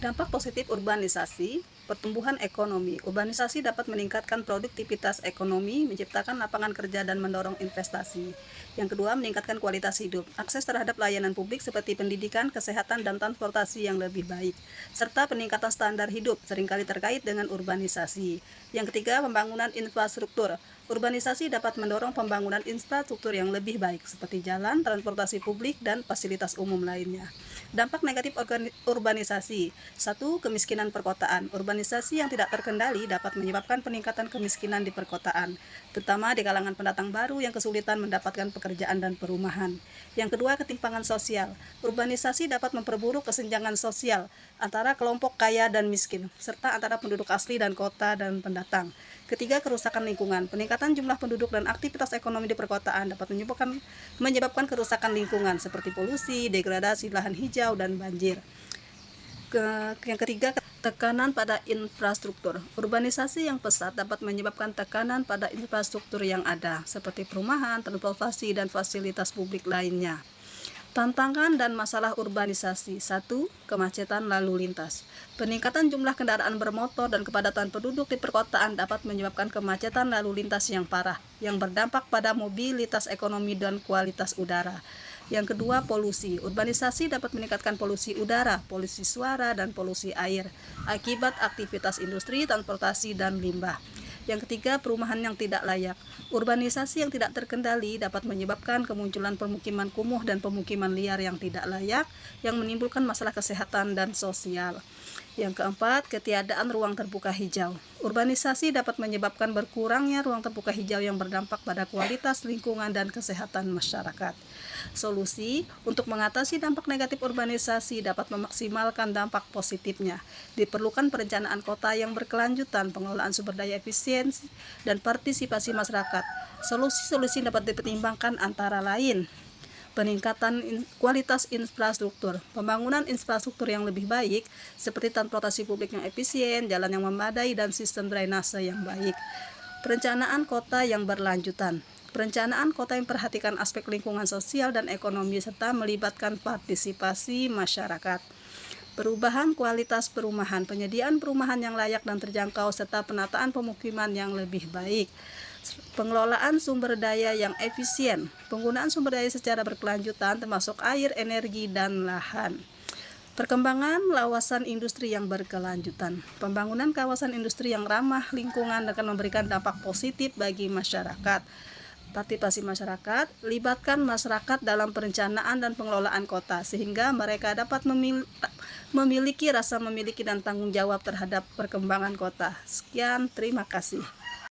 Dampak positif urbanisasi, pertumbuhan ekonomi. Urbanisasi dapat meningkatkan produktivitas ekonomi, menciptakan lapangan kerja dan mendorong investasi. Yang kedua, meningkatkan kualitas hidup. Akses terhadap layanan publik seperti pendidikan, kesehatan, dan transportasi yang lebih baik. Serta peningkatan standar hidup seringkali terkait dengan urbanisasi. Yang ketiga, pembangunan infrastruktur. Urbanisasi dapat mendorong pembangunan infrastruktur yang lebih baik seperti jalan, transportasi publik, dan fasilitas umum lainnya. Dampak negatif urbanisasi. 1. Kemiskinan perkotaan. Urbanisasi yang tidak terkendali dapat menyebabkan peningkatan kemiskinan di perkotaan, terutama di kalangan pendatang baru yang kesulitan mendapatkan pekerjaan dan perumahan. Yang kedua, ketimpangan sosial. Urbanisasi dapat memperburuk kesenjangan sosial antara kelompok kaya dan miskin, serta antara penduduk asli dan kota dan pendatang. Ketiga, kerusakan lingkungan. Peningkatan jumlah penduduk dan aktivitas ekonomi di perkotaan dapat menyebabkan kerusakan lingkungan seperti polusi, degradasi lahan hijau, dan banjir. Yang ketiga, tekanan pada infrastruktur. Urbanisasi yang pesat dapat menyebabkan tekanan pada infrastruktur yang ada, seperti perumahan, transportasi, dan fasilitas publik lainnya. Tantangan dan masalah urbanisasi. 1. Kemacetan lalu lintas. Peningkatan jumlah kendaraan bermotor dan kepadatan penduduk di perkotaan dapat menyebabkan kemacetan lalu lintas yang parah, yang berdampak pada mobilitas ekonomi dan kualitas udara. Yang kedua, polusi. Urbanisasi dapat meningkatkan polusi udara, polusi suara, dan polusi air akibat aktivitas industri, transportasi, dan limbah. Yang ketiga, perumahan yang tidak layak. Urbanisasi yang tidak terkendali dapat menyebabkan kemunculan permukiman kumuh dan pemukiman liar yang tidak layak, yang menimbulkan masalah kesehatan dan sosial. Yang keempat, ketiadaan ruang terbuka hijau. Urbanisasi dapat menyebabkan berkurangnya ruang terbuka hijau yang berdampak pada kualitas lingkungan dan kesehatan masyarakat. Solusi untuk mengatasi dampak negatif urbanisasi dapat memaksimalkan dampak positifnya. Diperlukan perencanaan kota yang berkelanjutan, pengelolaan sumber daya efisiensi, dan partisipasi masyarakat. Solusi-solusi dapat dipertimbangkan antara lain: peningkatan kualitas infrastruktur, pembangunan infrastruktur yang lebih baik seperti transportasi publik yang efisien, jalan yang memadai, dan sistem drainase yang baik. Perencanaan kota yang berlanjutan. Perencanaan kota yang memperhatikan aspek lingkungan sosial dan ekonomi serta melibatkan partisipasi masyarakat. Perubahan kualitas perumahan, penyediaan perumahan yang layak dan terjangkau serta penataan pemukiman yang lebih baik. Pengelolaan sumber daya yang efisien, penggunaan sumber daya secara berkelanjutan termasuk air, energi, dan lahan. Perkembangan kawasan industri yang berkelanjutan. Pembangunan kawasan industri yang ramah lingkungan akan memberikan dampak positif bagi masyarakat. Partisipasi masyarakat, libatkan masyarakat dalam perencanaan dan pengelolaan kota sehingga mereka dapat memiliki rasa memiliki dan tanggung jawab terhadap perkembangan kota. Sekian, terima kasih.